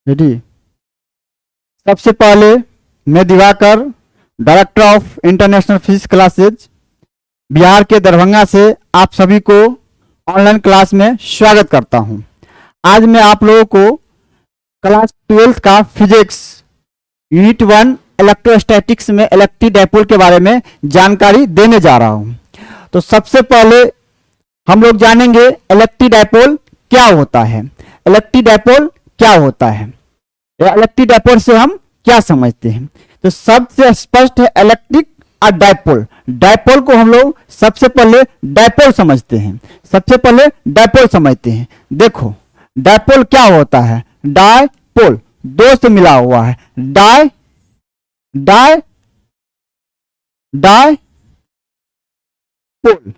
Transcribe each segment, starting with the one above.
Ready. सबसे पहले मैं Diwakar, director of international physics classes, Bihar के दरभंगा से आप सभी को ऑनलाइन क्लास में स्वागत करता हूं। आज मैं आप लोगों को क्लास 12 का फिजिक्स यूनिट 1 इलेक्ट्रोस्टैटिक्स में इलेक्ट्रिक डायपोल के बारे में जानकारी देने जा रहा हूं। तो सबसे पहले हम लोग जानेंगे इलेक्ट्रिक डायपोल क्या होता है। इलेक्ट्रिक डायपोल क्या होता है या इलेक्ट्रिक डायपोल से हम क्या समझते हैं। तो सबसे स्पष्ट है इलेक्ट्रिक और डायपोल। डायपोल को हम लोग सबसे पहले डायपोल समझते हैं। सबसे पहले डायपोल समझते हैं। देखो डायपोल क्या होता है। डायपोल दो से मिला हुआ है। डाय डाय डाय पोल।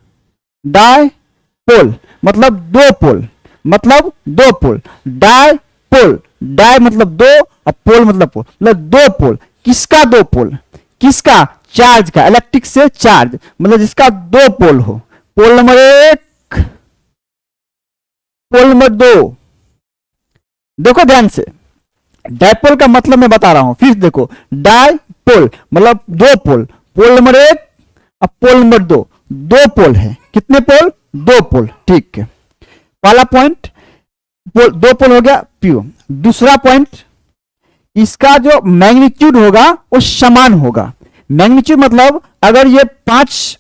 डायपोल मतलब दो पोल, मतलब दो पोल। डायपोल, डाय मतलब दो और पोल मतलब पोल, मतलब दो पोल। किसका दो पोल? किसका? चार्ज का। इलेक्ट्रिक से चार्ज मतलब जिसका दो पोल हो। पोल नंबर 1, पोल नंबर 2। देखो ध्यान से, डायपोल का मतलब मैं बता रहा हूं, फिर देखो। डायपोल मतलब दो पोल। पोल नंबर 1 और पोल नंबर 2, दो पोल है। कितने पोल? दो पोल। ठीक है, पहला पॉइंट दो पोल हो गया प्योर। दूसरा पॉइंट, इसका जो मैग्नीट्यूड होगा वो समान होगा। मैग्नीट्यूड मतलब अगर ये 5,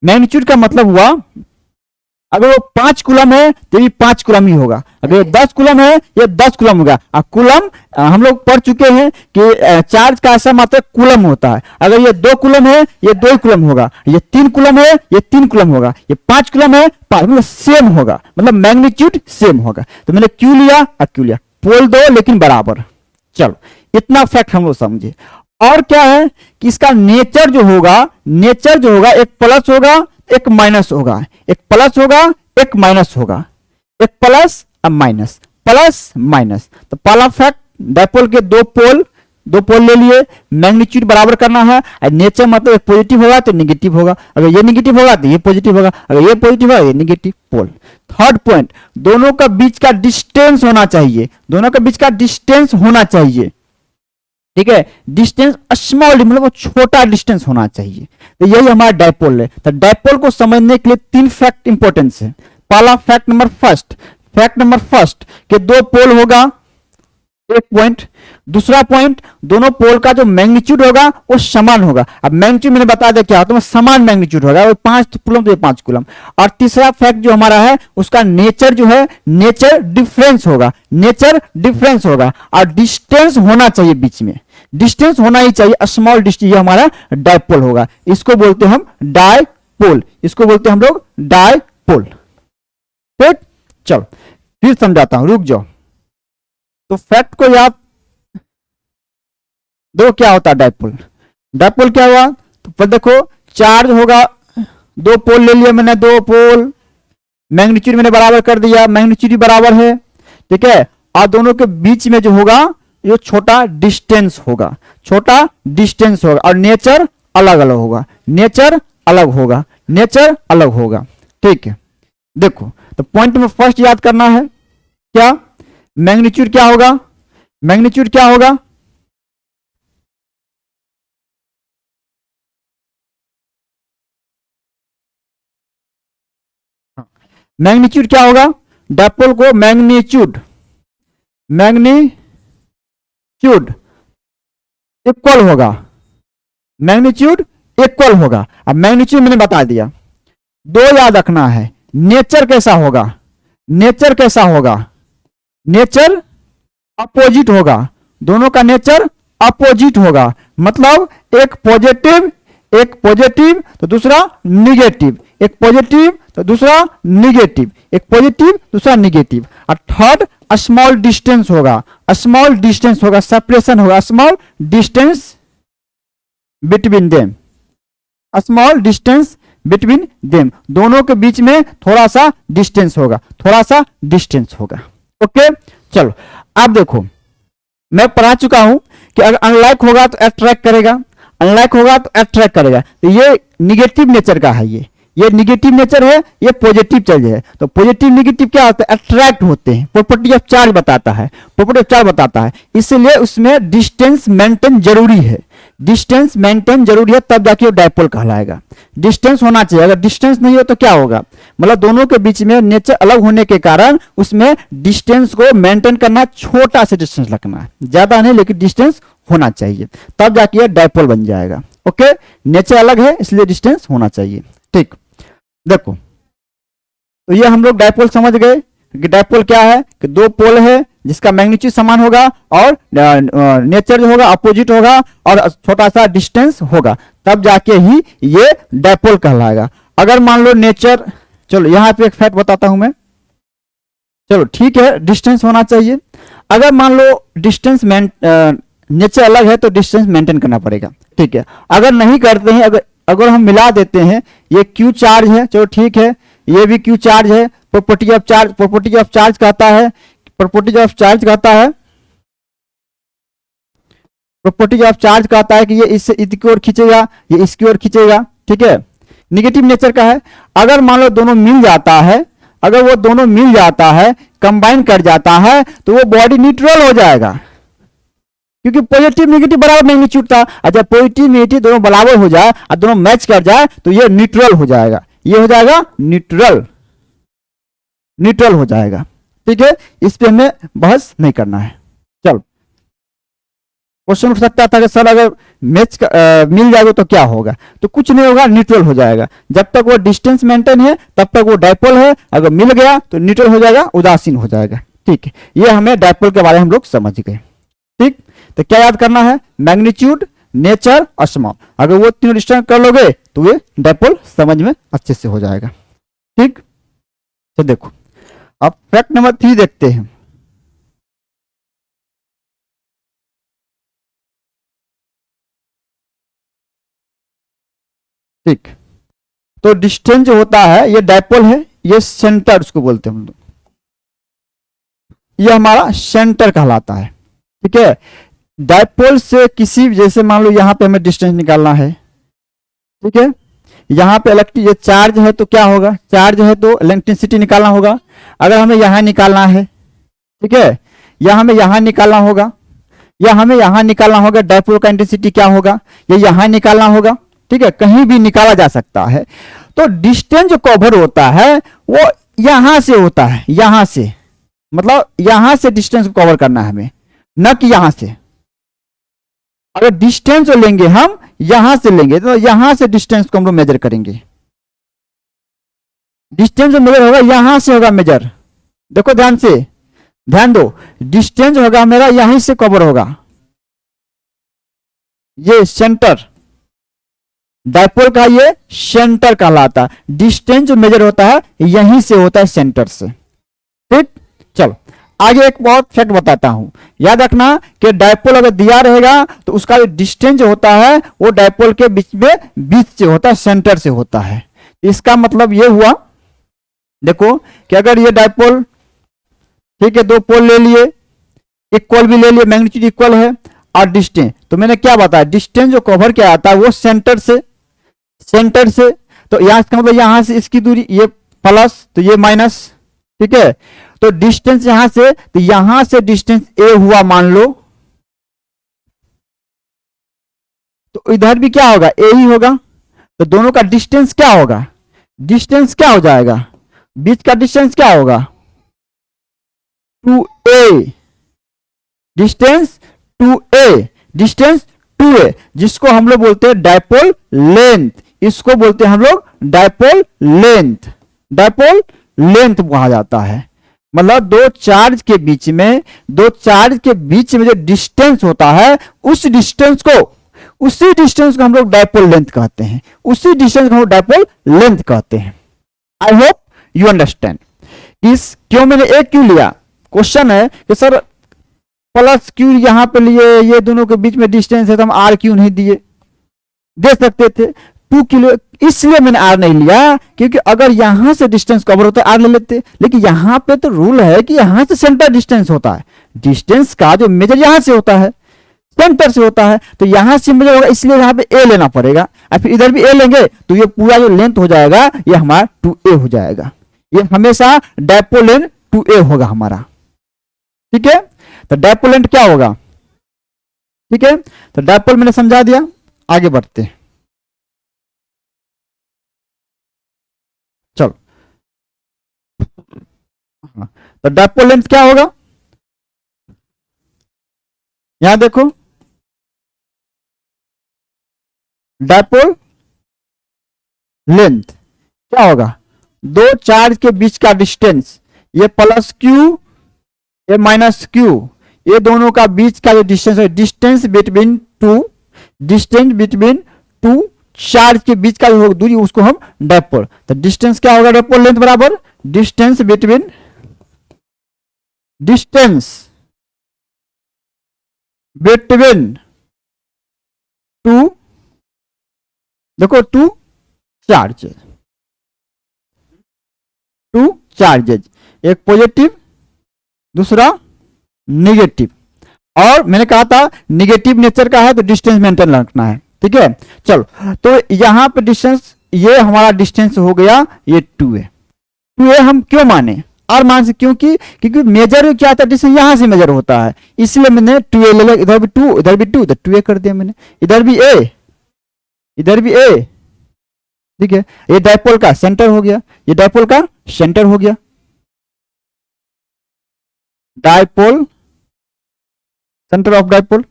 मैग्नीट्यूड का मतलब हुआ अगर वो 5 कूलम है तो ये 5 कूलम ही होगा। अगर ये 10 कूलम है ये 10 कूलम होगा। और कूलम हम लोग पढ़ चुके हैं कि चार्ज का ऐसा मात्रा कूलम होता है। अगर ये 2 कूलम है ये 2 कूलम होगा। ये 3 कूलम है ये 3 कूलम होगा। ये 5 कूलम है 5, मतलब सेम होगा, मतलब मैग्नीट्यूड सेम होगा। तो मैंने क्यू लिया और क्यू लिया, पोल दो लेकिन बराबर। चलो इतना फैक्ट हम लोग समझे। और क्या है कि इसका नेचर जो होगा, नेचर जो होगा एक प्लस होगा एक माइनस होगा। एक प्लस होगा एक माइनस होगा। एक प्लस और माइनस, प्लस माइनस। तो पहला फैक्ट, डायपोल के दो पोल ले लिए, मैग्नीट्यूड बराबर करना है। और नेचर मतलब एक पॉजिटिव होगा तो नेगेटिव होगा। अगर ये नेगेटिव होगा तो ये पॉजिटिव होगा। अगर ये पॉजिटिव होगा ये नेगेटिव। पोल। थर्ड पॉइंट, दोनों का बीच का डिस्टेंस होना चाहिए। दोनों के बीच का डिस्टेंस होना चाहिए। ठीक है, डिस्टेंस स्मॉल, मतलब वो छोटा डिस्टेंस होना चाहिए। तो यही हमारा डायपोल है। तो डायपोल को समझने के लिए 3 फैक्ट इंपॉर्टेंस है। पहला फैक्ट नंबर फर्स्ट कि दो पोल होगा, एक पॉइंट। दूसरा पॉइंट, दोनों पोल का जो मैग्नीट्यूड होगा वो समान होगा। अब मैग्नीट्यूड मैंने बता दिया क्या होता है, समान मैग्नीट्यूड होगा। वो 5 कूलम तो ये 5 कूलम। और तीसरा फैक्ट जो हमारा है उसका नेचर जो है, नेचर डिफरेंस होगा। नेचर डिफरेंस होगा और डिस्टेंस होना चाहिए बीच में। डिस्टेंस होना ही चाहिए, स्मॉल डिस्टेंस। ये हमारा डायपोल होगा। इसको बोलते हैं हम डायपोल। इसको बोलते हैं हम लोग डायपोल। ठीक, चलो फिर समझाता हूं, रुक जाओ। तो फैक्ट को याद दो, क्या होता है डायपोल। डायपोल क्या हुआ तो देखो, चार्ज होगा, दो पोल ले लिया मैंने, दो पोल, मैग्नीट्यूड मैंने बराबर कर दिया, मैग्नीट्यूड बराबर है। ठीक है, और दोनों के बीच में जो होगा ये छोटा डिस्टेंस होगा, छोटा डिस्टेंस होगा। और नेचर अलग अलग होगा, नेचर अलग होगा, नेचर अलग होगा। ठीक है, देखो तो पॉइंट में फर्स्ट याद करना है क्या, मैग्नीट्यूड क्या होगा। मैग्नीट्यूड क्या होगा, मैग्नीट्यूड क्या होगा। डायपोल को मैग्नीट्यूड इक्वल होगा, मैग्नीट्यूड इक्वल होगा। अब मैग्नीट्यूड मैंने बता दिया। दो याद रखना है, नेचर कैसा होगा, नेचर कैसा होगा, नेचर अपोजिट होगा। दोनों का नेचर अपोजिट होगा, मतलब एक पॉजिटिव तो दूसरा निगेटिव, एक पॉजिटिव तो दूसरा निगेटिव, एक पॉजिटिव दूसरा निगेटिव। और थर्ड स्मॉल डिस्टेंस होगा, स्मॉल डिस्टेंस होगा, सेपरेशन होगा, small distance between them, small distance between them. दोनों के बीच में थोड़ा सा डिस्टेंस होगा, थोड़ा सा डिस्टेंस होगा। ओके, चलो आप देखो, मैं पढ़ा चुका हूं कि अगर अनलाइक होगा तो अट्रैक्ट करेगा, अनलाइक होगा तो अट्रैक्ट करेगा। तो ये निगेटिव नेचर का है, ये ये निगेटिव नेचर है, ये पॉजिटिव चार्ज है। तो पॉजिटिव निगेटिव क्या होता है, अट्रैक्ट होते हैं, प्रॉपर्टी ऑफ चार्ज बताता है, प्रॉपर्टी ऑफ चार्ज बताता है। इसलिए उसमें डिस्टेंस मेंटेन जरूरी है, डिस्टेंस मेंटेन जरूरी है, तब जाके वो डायपोल कहलाएगा। डिस्टेंस होना चाहिए, अगर डिस्टेंस नहीं हो तो क्या होगा, मतलब दोनों के बीच में नेचर अलग होने के कारण उसमें डिस्टेंस को मेंटेन करना, छोटा सा डिस्टेंस रखना है, ज्यादा नहीं लेकिन डिस्टेंस होना चाहिए, तब जाके डायपोल बन जाएगा। ओके, नेचर अलग है इसलिए डिस्टेंस होना चाहिए। ठीक, देखो तो ये हम लोग डायपोल समझ गए कि डायपोल क्या है, कि दो पोल है जिसका मैग्नीट्यूड समान होगा और नेचर जो होगा अपोजिट होगा और छोटा सा डिस्टेंस होगा, तब जाके ही ये डायपोल कहलाएगा। अगर मान लो नेचर, चलो यहां पे एक फैक्ट बताता हूं मैं, चलो ठीक है डिस्टेंस होना चाहिए। अगर मान लो डिस्टेंस नेचर अलग है तो डिस्टेंस मेंटेन करना पड़ेगा, ठीक है। अगर नहीं करते हैं, अगर हम मिला देते हैं, ये क्यू चार्ज है, चलो ठीक है, ये भी क्यू चार्ज है, property of charge, property of charge कहता है, प्रॉपर्टी ऑफ चार्ज कहता है, प्रॉपर्टी ऑफ चार्ज कहता है कि ये इससे इसकी ओर खींचेगा, ये इसकी ओर खींचेगा, ठीक है। निगेटिव नेचर का है, अगर मान लो दोनों मिल जाता है, अगर वो दोनों मिल जाता है, कंबाइन कर जाता है, तो वो बॉडी न्यूट्रल हो जाएगा, क्योंकि पॉजिटिव नेगेटिव बराबर मैग्नीट्यूड था। अच्छा, पॉजिटिव नेगेटिव दोनों बराबर हो जाए और दोनों मैच कर जाए तो ये न्यूट्रल हो जाएगा, ये हो जाएगा न्यूट्रल, न्यूट्रल हो जाएगा, ठीक है। इस पे हमें बहस नहीं करना है। चलो, क्वेश्चन उठ सकता था कि सर अगर मैच मिल जाएगा तो क्या होगा, तो कुछ नहीं होगा, न्यूट्रल हो जाएगा। जब तक वो डिस्टेंस मेंटेन है तब तक वो डायपोल है, अगर मिल गया तो न्यूट्रल हो जाएगा, उदासीन हो जाएगा, ठीक है। ये हमें डायपोल के बारे में हम लोग समझ गए, ठीक। तो क्या याद करना है, मैग्नीट्यूड, नेचर और स्मॉल, अगर वो तीनों डिस्टेंस कर लोगे तो ये डायपोल समझ में अच्छे से हो जाएगा, ठीक। तो देखो अब फैक्ट नंबर 3 देखते हैं। ठीक, तो डिस्टेंस जो होता है ये डायपोल है, ये सेंटर उसको बोलते हैं हम लोग, ये हमारा सेंटर कहलाता है, ठीक है। डायपोल से किसी, जैसे मान लो यहां पे हमें डिस्टेंस निकालना है, ठीक है, यहां पे इलेक्ट्रिक ये चार्ज है तो क्या होगा, चार्ज है तो इलेक्ट्रिसिटी निकालना होगा। अगर हमें यहां निकालना है, ठीक है, या हमें यहां निकालना होगा, या हमें यहां निकालना होगा, डायपोल का इंटेंसिटी क्या होगा, ये यहां निकालना होगा, ठीक है, कहीं भी निकाला जा सकता है। तो डिस्टेंस जो कवर होता है वो यहां से होता है, यहां से, मतलब यहां से डिस्टेंस को कवर करना है हमें, न कि यहां से। अगर डिस्टेंस जो लेंगे हम यहां से लेंगे तो यहां से डिस्टेंस को हम लोग मेजर करेंगे, डिस्टेंस जो मेजर होगा यहां से होगा मेजर। देखो ध्यान से, ध्यान दो, डिस्टेंस होगा मेरा यहीं से कवर होगा, ये सेंटर, डायपोल का ये सेंटर कहलाता है। डिस्टेंस जो मेजर होता है यहीं से होता है, सेंटर से, ठीक। चलो आगे एक बहुत फैक्ट बताता हूं, याद रखना कि डायपोल अगर दिया रहेगा तो उसका डिस्टेंस जो होता है वो डायपोल के बीच में, बीच से होता है, सेंटर से होता है। इसका मतलब ये हुआ, देखो कि अगर ये डायपोल, ठीक है, दो पोल ले लिए, इक्वल भी ले लिए, मैग्नीट्यूड इक्वल है, और डिस्टेंस, तो मैंने क्या बताया, डिस्टेंस जो कवर क्या आता है वो सेंटर से, सेंटर से। तो यहां इसका मतलब यहां से इसकी दूरी, ये प्लस तो ये माइनस, ठीक है। तो डिस्टेंस यहां से, तो यहां से डिस्टेंस ए हुआ मान लो, तो इधर भी क्या होगा, ए ही होगा। तो दोनों का डिस्टेंस क्या होगा, डिस्टेंस क्या हो जाएगा, बीच का डिस्टेंस क्या होगा, 2a, distance 2a, distance 2a, जिसको हम लोग बोलते हैं डायपोल लेंथ, इसको बोलते हैं हम लोग डायपोल लेंथ, डायपोल लेंथ कहा जाता है। मतलब दो चार्ज के बीच में, दो चार्ज के बीच में जो डिस्टेंस होता है उस डिस्टेंस को, उसी डिस्टेंस को हम लोग डायपोल लेंथ कहते हैं, उसी डिस्टेंस को हम लोग डायपोल लेंथ कहते हैं। I hope you understand. इस क्यों मैंने एक क्यों लिया, क्वेश्चन है कि सर प्लस क्यों यहां पे लिए, ये दोनों के बीच में डिस्टेंस है तो हम आर क्यों नहीं दिए, दे सकते थे 2 किलो, इसलिए मैंने आर नहीं लिया, क्योंकि अगर यहां से डिस्टेंस कवर होता है आर ले लेते, लेकिन यहां पे तो रूल है कि यहां से सेंटर डिस्टेंस होता है, डिस्टेंस का जो मेजर यहां से होता है, सेंटर से होता है, तो यहां से मेजर होगा, इसलिए यहां पे ए लेना पड़ेगा। और फिर इधर भी ए लेंगे तो ये पूरा जो लेंथ हो जाएगा ये हमारा 2a हो जाएगा। ये हमेशा डायपोल लेंथ 2a होगा हमारा, ठीक है। तो डायपोल लेंथ क्या होगा, ठीक है। तो डायपोल मैंने समझा दिया, आगे बढ़ते हैं। चलो तो डायपोल लेंथ क्या होगा, यहां देखो डायपोल लेंथ क्या होगा, दो चार्ज के बीच का डिस्टेंस, ये प्लस क्यू ये माइनस क्यू, ये दोनों का बीच का जो डिस्टेंस है, डिस्टेंस बिटवीन टू चार्ज के बीच का जो दूरी उसको हम डायपोल। तो डिस्टेंस क्या होगा, डायपोल लेंथ बराबर डिस्टेंस बिटवीन टू, देखो टू चार्जेज, एक पॉजिटिव दूसरा निगेटिव, और मैंने कहा था निगेटिव नेचर का है तो डिस्टेंस मेंटेन रखना है, ठीक है। चलो तो यहां पे डिस्टेंस, ये हमारा डिस्टेंस हो गया ये 2a हम क्यों माने, और मान से क्योंकि मेजर क्या था, डिस्टेंस यहां से मेजर होता है, इसलिए मैंने 2a ले लिया, इधर भी 2 इधर भी 2 इधर 2a कर दिया मैंने, इधर भी a इधर भी a, ठीक है। ये डायपोल का सेंटर हो गया, ये डायपोल का सेंटर हो गया, dipole centre of dipole,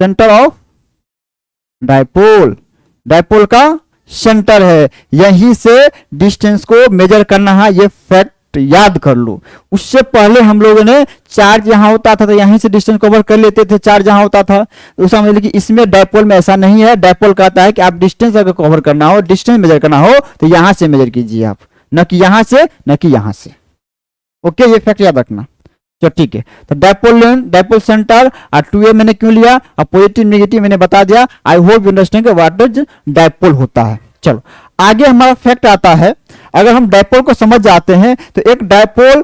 centre of dipole, dipole का सेंटर है, यहीं से डिस्टेंस को मेजर करना है, ये फैक्ट याद कर लो। उससे पहले हम लोगों ने चार्ज यहां होता था तो यहीं से डिस्टेंस कवर कर लेते थे, चार्ज यहां होता था, तो समझ लीजिए कि इसमें डायपोल में ऐसा नहीं है। डायपोल कहता है कि आप डिस्टेंस अगर कवर करना हो, डिस्टेंस मेजर करना हो तो यहां से मेजर कीजिए आप, न कि यहां से न कि यहां से। ओके, ये फैक्ट याद रखना। तो ठीक है, तो डायपोल लेंथ, डायपोल सेंटर और 2a मैंने क्यों लिया, और पॉजिटिव नेगेटिव मैंने बता दिया। I hope you understand what is dipole होता है। चलो आगे हमारा फैक्ट आता है, अगर हम डायपोल को समझ जाते हैं तो एक डायपोल,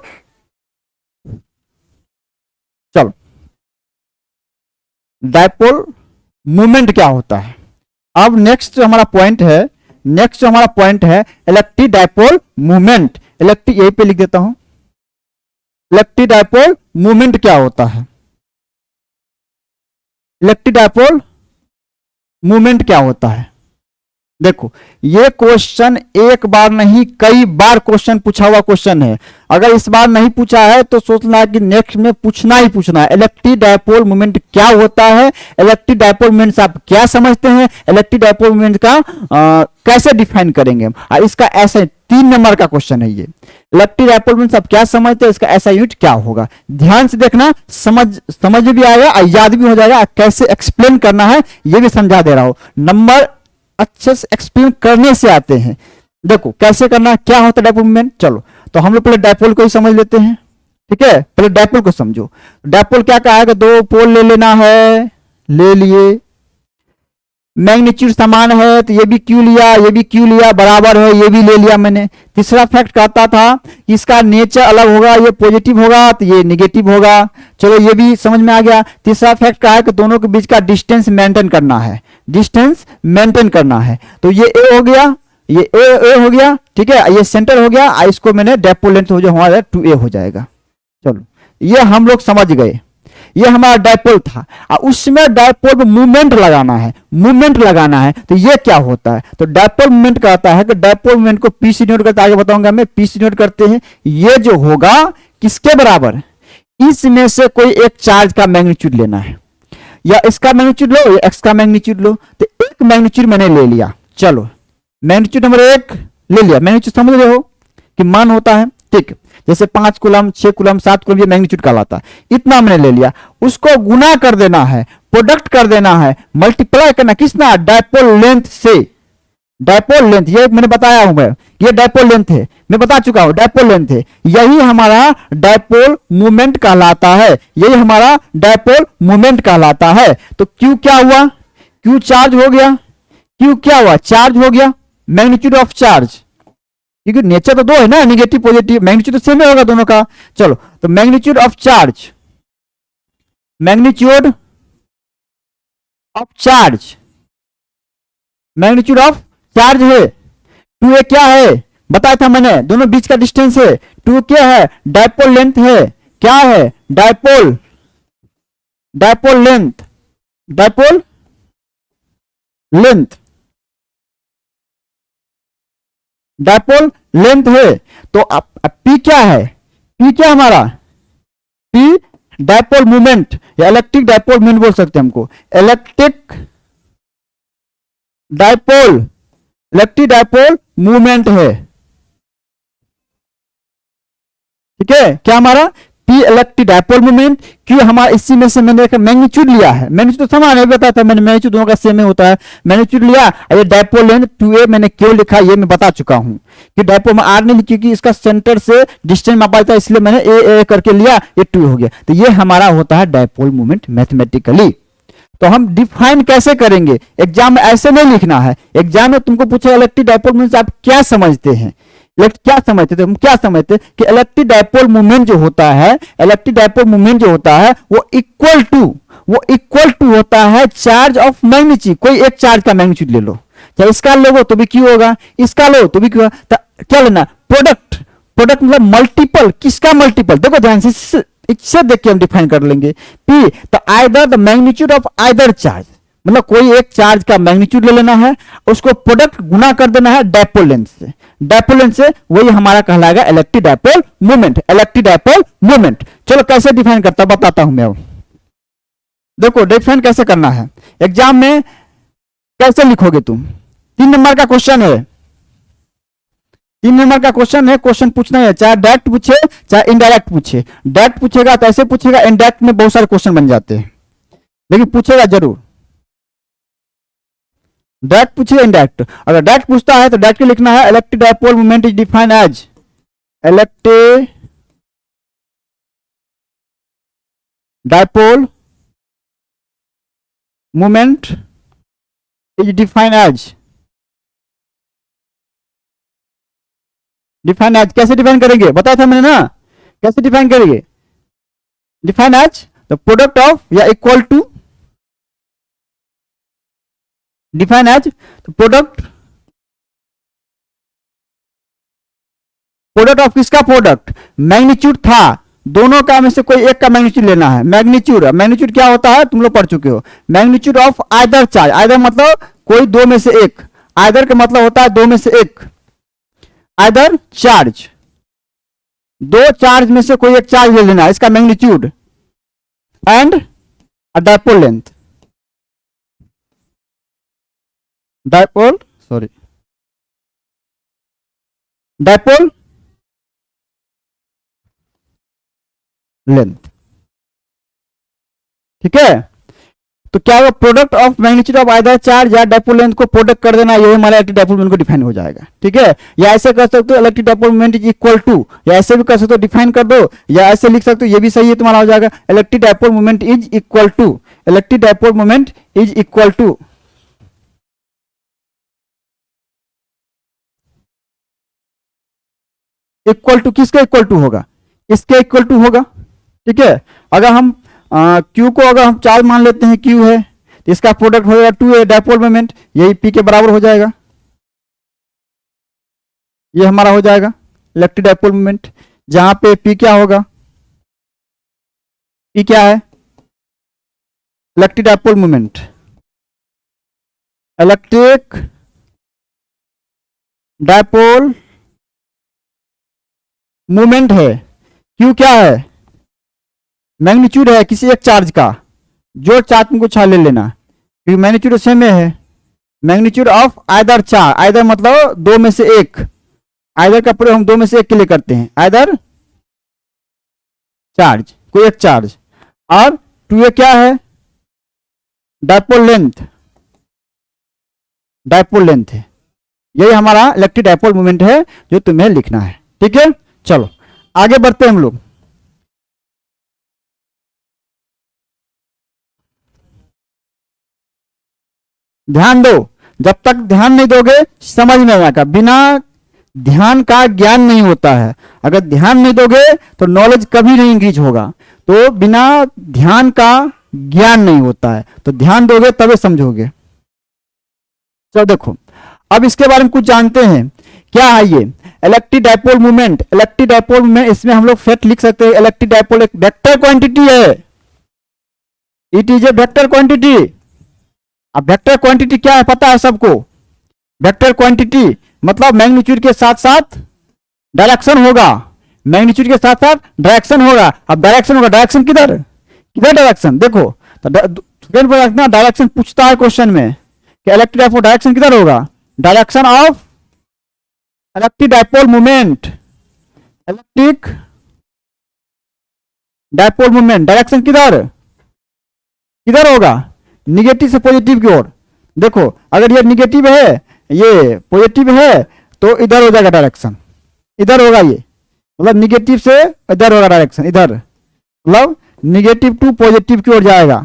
चलो डायपोल मूवमेंट क्या होता है। अब नेक्स्ट हमारा पॉइंट है इलेक्ट्रिक डायपोल मूवमेंट। इलेक्ट्रिक यहीं पे लिख देता हूं, इलेक्ट्रिक डायपोल मूवमेंट क्या होता है, इलेक्ट्रिक डायपोल मूवमेंट क्या होता है। देखो ये क्वेश्चन एक बार नहीं कई बार क्वेश्चन पूछा हुआ क्वेश्चन है, अगर इस बार नहीं पूछा है तो सोचना है कि नेक्स्ट में पूछना ही पूछना है। इलेक्ट्रिक डायपोल मूवमेंट क्या होता है, इलेक्ट्रिक डायपोल मूवमेंट से आप क्या समझते हैं, इलेक्ट्रिक डायपोल मूवमेंट का कैसे डिफाइन करेंगे हम, इसका ऐसा 3 नंबर का क्वेश्चन है ये। इलेक्ट्रिक डायपोल मूवमेंट आप क्या समझते हैं, इसका ऐसा यूनिट क्या होगा, ध्यान से देखना, समझ भी आएगा और याद भी हो जाएगा, कैसे एक्सप्लेन करना है ये भी समझा दे रहा हूं। नंबर अच्छे से एक्सप्लेन करने से आते हैं। देखो कैसे करना, क्या होता है डायपोल मूवमेंट। चलो तो हम लोग पहले डायपोल को ही समझ लेते हैं, ठीक है। पहले डायपोल को समझो। डायपोल क्या कहा है कि 2 पोल ले लेना है, ले लिए, मैग्नीट्यूड समान है तो ये भी क्यू लिया, ये भी क्यू लिया, बराबर है, ये भी ले लिया मैंने। तीसरा फैक्ट कहता था कि इसका नेचर अलग होगा, ये पॉजिटिव होगा तो ये नेगेटिव होगा। चलो ये भी समझ में आ गया। तीसरा फैक्ट का है कि दोनों के बीच का डिस्टेंस मेंटेन करना है, डिस्टेंस मेंटेन करना है। तो ये ए हो गया, ये ए हो गया, ठीक है, ये सेंटर हो गया, इसको मैंने डायपोल लेंथ हो जो हमारा 2a हो जाएगा। चलो ये हम लोग समझ गए, ये हमारा डायपोल था। और उसमें डायपोल में मूवमेंट लगाना है, मूवमेंट लगाना है तो ये क्या होता है, तो डायपोल मूवमेंट कहता है कि डायपोल मूवमेंट को पी से नोट करते, आगे बताऊंगा मैं, पी से नोट करते हैं। ये जो होगा किसके बराबर, इसमें से कोई एक चार्ज का मैग्नीट्यूड लेना है, या इसका मैग्नीट्यूड लो या एक्स का मैग्नीट्यूड लो। तो एक मैग्नीट्यूड मैंने ले लिया, चलो मैग्नीट्यूड नंबर 1 ले लिया। मैग्नीट्यूड समझ रहे हो कि मान होता है, ठीक, जैसे 5 कूलम, 6 कूलम, 7 कूलम, ये मैग्नीट्यूड कहलाता है। इतना मैंने ले लिया, उसको गुना कर देना है, प्रोडक्ट कर देना है, मल्टीप्लाई करना किसना, डायपोल लेंथ से। डायपोल लेंथ ये मैंने बताया हूं, मैं ये डायपोल लेंथ है, मैं बता चुका हूं डायपोल लेंथ है। यही हमारा डायपोल मूवमेंट कहलाता है, यही हमारा डायपोल मूवमेंट कहलाता है। तो क्यू क्या हुआ, क्यू चार्ज हो गया, क्यू क्या हुआ, चार्ज हो गया, मैग्नीट्यूड ऑफ चार्ज, क्योंकि नेचर तो दो है ना, निगेटिव पॉजिटिव, मैग्नीट्यूड तो सेम होगा दोनों का। चलो तो magnitude of charge, magnitude of charge, magnitude of charge है 2a, क्या है बताया था मैंने, दोनों बीच का डिस्टेंस है। 2 क्या है, डायपोल लेंथ है, क्या है, dipole, dipole length, dipole length, dipole length है। तो अब पी क्या है, पी क्या हमारा, पी डायपोल मूवमेंट या इलेक्ट्रिक डायपोल मूवमेंट बोल सकते हैं हमको, electric dipole, electric dipole movement है। ठीक है, क्या हमारा पी इलेक्ट्रिक डायपोल मूवमेंट, क्यों हमारा इसी में से मैंने मैग्नीट्यूड लिया है, मैग्नीट्यूड तो समान है, बताया था मैंने, मैग्नीट्यूड दोनों का सेम ही होता है, मैग्नीट्यूड लिया। ये डायपोल लेंथ 2a मैंने क्यों लिखा ये मैं बता चुका हूं कि डायपोल में आर नहीं लिखी, क्योंकि इसका सेंटर से डिस्टेंस मापा था, इसलिए मैंने ए करके लिया, ये 2 हो गया। तो ये हमारा होता है डायपोल मूवमेंट मैथमेटिकली। तो हम डिफाइन कैसे करेंगे, एग्जाम में ऐसे नहीं लिखना है, एग्जाम में तुमको पूछा इलेक्ट्रिक डायपोल मूवमेंट आप क्या समझते हैं, क्या समझते थे हम, क्या समझते कि इलेक्ट्रिक डायपोल मूवमेंट जो होता है, इलेक्ट्रिक डायपोल मूवमेंट जो होता है वो इक्वल टू होता है चार्ज ऑफ मैग्नीट्यूड। कोई एक चार्ज का मैग्नीट्यूड ले लो, चाहे इसका लो तो भी क्यों होगा, इसका लो तो भी क्यों होगा, क्या लेना, प्रोडक्ट, प्रोडक्ट मतलब मल्टीपल, किसका मल्टीपल, देखो ध्यान से, इससे देख के हम डिफाइन कर लेंगे। पी तो either the magnitude of either charge, मतलब कोई एक चार्ज का मैग्नीट्यूड ले लेना है, उसको प्रोडक्ट गुना कर देना है डायपोल लेंथ से, डायपोल लेंथ से, वही हमारा कहलाएगा electric dipole movement, electric dipole movement. चलो कैसे डिफाइन करता बताता हूं मैं अब। देखो डिफाइन कैसे करना है, एग्जाम में कैसे लिखोगे तुम, 3 नंबर का क्वेश्चन है, 3 नंबर का क्वेश्चन है, क्वेश्चन पूछना है, चाहे डायरेक्ट पूछे चाहे इनडायरेक्ट पूछे। डायरेक्ट पूछेगा तो ऐसे पूछेगा, इनडायरेक्ट में बहुत सारे क्वेश्चन बन जाते हैं, लेकिन पूछेगा जरूर। डायरेक्ट पूछेगा इनडायरेक्ट, अगर डायरेक्ट पूछता है तो डायरेक्ट लिखना है electric dipole movement is defined as, electric dipole movement is defined as, define as कैसे डिफाइन करेंगे बताया था मैंने ना, कैसे डिफाइन करेंगे, define as the product of या equal to, define as product, product of किसका, प्रोडक्ट मैग्नीट्यूड था, दोनों का में से कोई एक का मैग्नीट्यूड लेना है। मैग्नीट्यूड, मैग्नीट्यूड क्या होता है तुम लोग पढ़ चुके हो, magnitude of either charge, either मतलब कोई दो में से एक, आइदर का मतलब होता है दो में से एक, आइदर चार्ज, दो चार्ज में से कोई एक चार्ज ले लेना है, इसका magnitude, and dipole length, dipole sorry dipole length. ठीक है, तो क्या होगा, product of magnitude of either charge या डायपोल लेंथ को प्रोडक्ट कर देना, ये हमारा इलेक्ट्रिक डायपोल मूवमेंट को डिफाइन हो जाएगा। ठीक है, या ऐसे कर सकते हो electric dipole movement is equal to, या ऐसे भी कर सकते हो डिफाइन कर दो, या ऐसे लिख सकते हो, ये भी सही है तुम्हारा, हो जाएगा electric dipole movement is equal to, electric dipole movement is equal to, equal to किसके इक्वल टू होगा, इसके इक्वल टू होगा। ठीक है, अगर हम क्यू को अगर हम चार्ज मान लेते हैं, क्यू है तो इसका प्रोडक्ट हो जाएगा 2a डायपोल मोमेंट, यही पी के बराबर हो जाएगा, ये हमारा हो जाएगा इलेक्ट्रिक डायपोल मोमेंट, जहां पे पी क्या होगा, पी क्या है, electric dipole moment, electric dipole movement है, क्यू क्या है, मैग्नीट्यूड है किसी एक चार्ज का, जो चार्ज तुमको छा ले लेना, क्योंकि मैग्नीट्यूड सेम में है, magnitude of either charge, either मतलब दो में से एक, आइदर का प्रयोग हम दो में से एक के लिए करते हैं, आइदर चार्ज, कोई एक चार्ज, और 2a क्या है, डायपोल लेंथ, डायपोल लेंथ है, यही हमारा इलेक्ट्रिक डायपोल मूवमेंट है जो तुम्हें लिखना है। ठीक है, चलो आगे बढ़ते हैं हम लोग। ध्यान दो, जब तक ध्यान नहीं दोगे समझ में आएगा, बिना ध्यान का ज्ञान नहीं होता है। अगर ध्यान नहीं दोगे तो नॉलेज कभी नहीं इंक्रीज होगा। तो बिना ध्यान का ज्ञान नहीं होता है, तो ध्यान दोगे तभी समझोगे। चलो देखो, अब इसके बारे में कुछ जानते हैं। क्या है ये electric dipole movement? Electric dipole movement, इसमें हम लोग फैक्ट लिख सकते हैं। इलेक्ट्रिक डाइपोल एक वेक्टर क्वांटिटी है, it is a vector quantity. अब वेक्टर क्वांटिटी क्या है पता है सबको? वेक्टर क्वांटिटी मतलब मैग्नीट्यूड के साथ साथ डायरेक्शन होगा, मैग्नीट्यूड के साथ साथ डायरेक्शन होगा। अब डायरेक्शन होगा, डायरेक्शन किधर किधर डायरेक्शन? देखो तो डायरेक्शन पूछता है क्वेश्चन में कि इलेक्ट्रिक डाइपोल डायरेक्शन किधर होगा? Direction of electric dipole movement, electric dipole movement direction किधर किधर होगा? निगेटिव से पॉजिटिव की ओर। देखो अगर ये निगेटिव है, ये पॉजिटिव है, तो इधर हो जाएगा डायरेक्शन, इधर होगा ये, मतलब निगेटिव से इधर होगा डायरेक्शन, इधर मतलब निगेटिव टू पॉजिटिव की ओर जाएगा,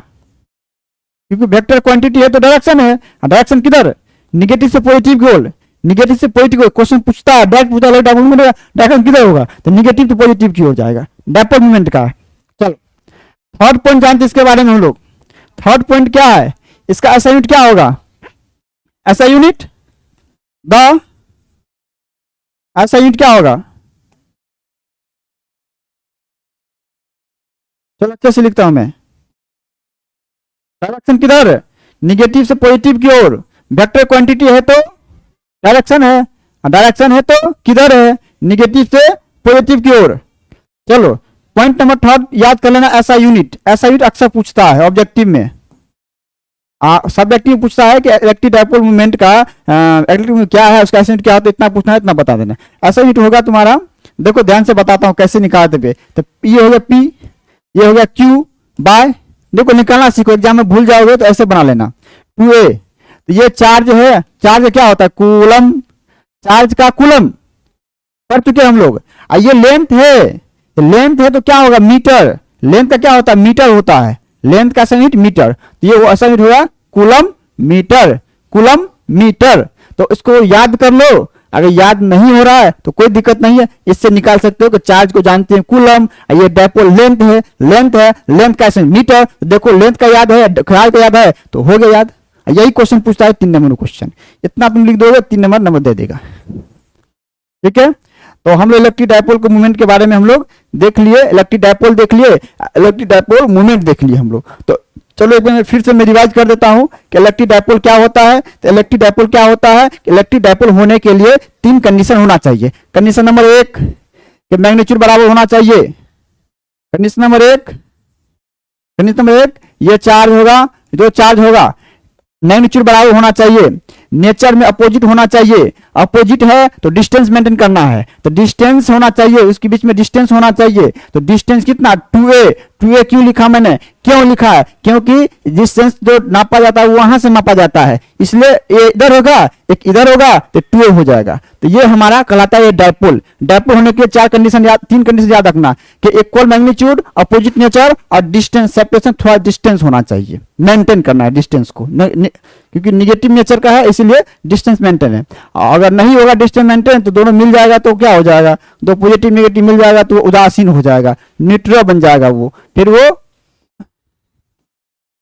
क्योंकि वेक्टर क्वांटिटी है तो डायरेक्शन है। डायरेक्शन किधर? निगेटिव से पॉजिटिव की ओर, निगेटिव से पॉजिटिव क्वेश्चन पूछता है, डायरेक्ट पूछता है डायरेक्शन किधर होगा, तो निगेटिव टू पॉजिटिव की ओर जाएगा, डाइपोल मूवमेंट का। चलो थर्ड पॉइंट जानते इसके बारे में हम लोग। थर्ड पॉइंट क्या है इसका? ऐसा यूनिट क्या होगा? ऐसा यूनिट द ऐसा यूनिट क्या होगा? चलो अच्छे से लिखता हूं मैं। डायरेक्शन किधर? निगेटिव से पॉजिटिव की ओर। वेक्टर क्वांटिटी है तो डायरेक्शन है, डायरेक्शन है तो किधर है? निगेटिव से पॉजिटिव की ओर। चलो पॉइंट नंबर थर्ड याद कर लेना, ऐसा यूनिट। ऐसा यूनिट अक्सर पूछता है ऑब्जेक्टिव में, सब्जेक्टिव पूछता है कि इलेक्ट्रिक डाइपोल मूवमेंट का इलेक्ट्रिक क्या है, उसका यूनिट क्या होता है, इतना पूछना है, इतना बता देना। ऐसा यूनिट होगा तुम्हारा, देखो ध्यान से बताता हूं कैसे निकालते पे। तो ये हो गया P, ये हो गया Q बाय, देखो निकालना सीखो, एग्जाम में भूल जाओगे तो ऐसे बना लेना 2A। तो ये चार्ज है, चार्ज क्या होता है? कूलम, चार्ज का कूलम पढ़ चुके हम लोग। ये लेंथ है, लेंथ है तो क्या होगा? मीटर। लेंथ का क्या होता है? मीटर होता है, लेंथ का यूनिट मीटर। तो ये ऐसा यूनिट होगा कूलम मीटर, कूलम मीटर। तो इसको याद कर लो, अगर याद नहीं हो रहा है तो कोई दिक्कत नहीं है, इससे निकाल सकते हो कि चार्ज को जानते हैं कूलम, ये डाइपोल लेंथ है, लेंथ है, लेंथ का मीटर। तो देखो लेंथ का याद है, ख्याल का याद है, तो हो गया याद। यही क्वेश्चन पूछता है 3 नंबर क्वेश्चन, इतना तुम लिख दोगे 3 नंबर दे देगा। ठीक है, तो हम लोग इलेक्ट्रिक डाइपोल के मूवमेंट के बारे में हम लोग देख लिए, इलेक्ट्रिक डाइपोल देख लिए, इलेक्ट्रिक डाइपोल मूवमेंट देख लिए हम लोग। तो चलो एक बार फिर से मैं रिवाइज कर देता हूं कि इलेक्ट्रिक डाइपोल क्या होता है। तो इलेक्ट्रिक डाइपोल क्या होता है? इलेक्ट्रिक डाइपोल होने के लिए 3 कंडीशन होना चाहिए। कंडीशन नंबर 1 कि मैग्नीट्यूड बराबर होना चाहिए। कंडीशन नंबर 1, कंडीशन नंबर 1 ये चार्ज होगा, जो चार्ज होगा मैग्नीट्यूड बराबर होना चाहिए, नेचर में अपोजिट होना चाहिए। अपोजिट है तो डिस्टेंस मेंटेन करना है, तो डिस्टेंस होना चाहिए, उसके बीच में डिस्टेंस होना चाहिए। तो डिस्टेंस कितना? 2A। 2A क्यों लिखा मैंने? क्यों लिखा है? क्योंकि डिस्टेंस जो नापा जाता है वो वहां से मापा जाता है, इसलिए ये इधर होगा, एक इधर होगा, तो 2A हो जाएगा। तो ये हमारा कहलाता है डाइपोल। डाइपोल होने के 4 कंडीशन याद, 3 कंडीशन याद रखना कि इक्वल मैग्नीट्यूड, अपोजिट नेचर और डिस्टेंस, सेपरेशन थोड़ा डिस्टेंस होना चाहिए, मेंटेन करना है डिस्टेंस को, क्योंकि निगेटिव नेचर का है इसलिए डिस्टेंस मेंटेन है। अगर नहीं होगा डिस्टेंस मेंटेन तो दोनों मिल जाएगा तो क्या हो जाएगा? दो पॉजिटिव नेगेटिव मिल जाएगा तो उदासीन हो जाएगा, न्यूट्रल बन जाएगा वो, फिर वो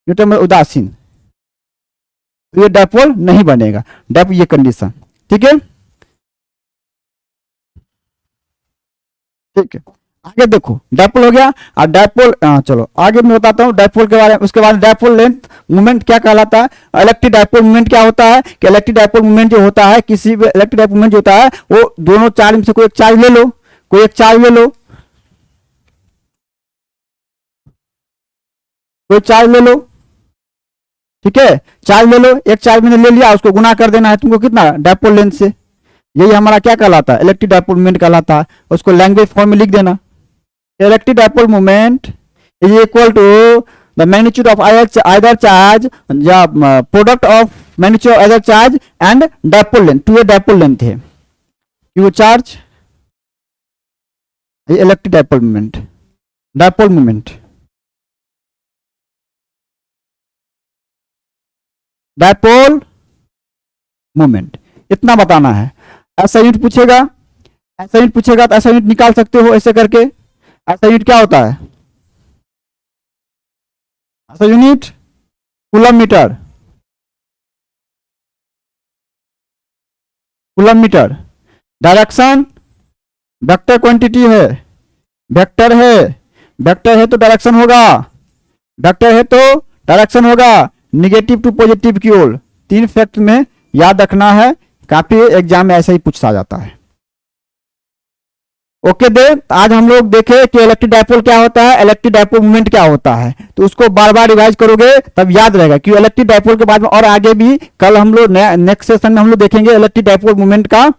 न्यूट्रल में उदासीन, तो ये डाइपोल नहीं बनेगा। डाइपोल ये कंडीशन, ठीक है। ठीक है, आगे देखो डाइपोल हो गया। और डाइपोल चलो आगे मैं बताता हूँ डाइपोल के बारे में। उसके बाद डाइपोल लेंथ मूवमेंट क्या कहलाता है? इलेक्ट्रिक डाइपोल मूवमेंट क्या होता है कि इलेक्ट्रिक डाइपोल मूवमेंट जो होता है, किसी भी इलेक्ट्रिक डाइपोल मूवमेंट जो होता है वो दोनों चार्ज में से कोई एक चार्ज ले लो, कोई एक चार्ज ले लो, कोई चार्ज ले लो, ठीक है, चार्ज ले लो, एक चार्ज मैंने ले लिया, उसको गुना कर देना है तुमको कितना? डाइपोल लेंथ से। यही हमारा क्या कहलाता है? इलेक्ट्रिक डाइपोल मूवमेंट कहलाता है। उसको लैंग्वेज फॉर्म में लिख देना, electric dipole movement is equal to the magnitude of either charge या product of magnitude of either charge and dipole length. 2A dipole length है, क्यों charge, electric dipole movement, dipole movement, dipole movement, इतना बताना है। ऐसा unit पूछेगा ऐसा unit पूछेगा तो ऐसा यूनिट निकाल सकते हो ऐसे करके। ऐसा यूनिट क्या होता है? ऐसा unit coulomb metre, coulomb metre. Direction vector quantity है, वेक्टर है, वेक्टर है तो डायरेक्शन होगा, वेक्टर है तो डायरेक्शन होगा, निगेटिव टू पॉजिटिव की ओर। तीन फैक्ट में याद रखना है, काफी एग्जाम में ऐसा ही पूछा जाता है। ओके दे, आज हम लोग देखे कि इलेक्ट्रिक डायपोल क्या होता है, इलेक्ट्रिक डायपोल मूवमेंट क्या होता है, तो उसको बार बार रिवाइज करोगे तब याद रहेगा। कि इलेक्ट्रिक डायपोल के बाद में और आगे भी कल हम लोग नेक्स्ट सेशन में हम लोग देखेंगे इलेक्ट्रिक डायपोल मूवमेंट का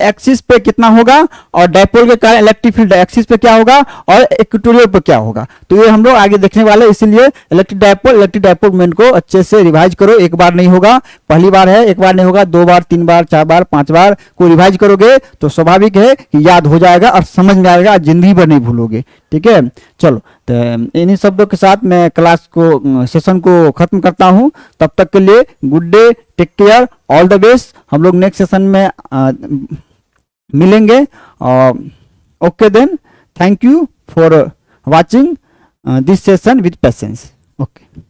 एक्सिस पे कितना होगा, और डायपोल के कारण इलेक्ट्रिक फील्ड एक्सिस पे क्या होगा, और इक्वेटोरियल पे क्या होगा। तो ये हम लोग आगे देखने वाले, इसीलिए इलेक्ट्रिक डायपोल मूवमेंट को अच्छे से रिवाइज करो। एक बार नहीं होगा, पहली बार है, एक बार नहीं होगा, 2 बार 3 बार 4 बार 5 बार को रिवाइज करोगे तो स्वाभाविक है कि याद हो जाएगा और समझ में आएगा, जिंदगी भर नहीं भूलोगे। ठीक है, चलो तो इन्हीं शब्दों के साथ मैं क्लास को सेशन को खत्म करता हूं। तब तक के लिए good day, take care, all the best. हम लोग नेक्स्ट सेशन में मिलेंगे। Okay then, thank you for watching this session with patience. Okay.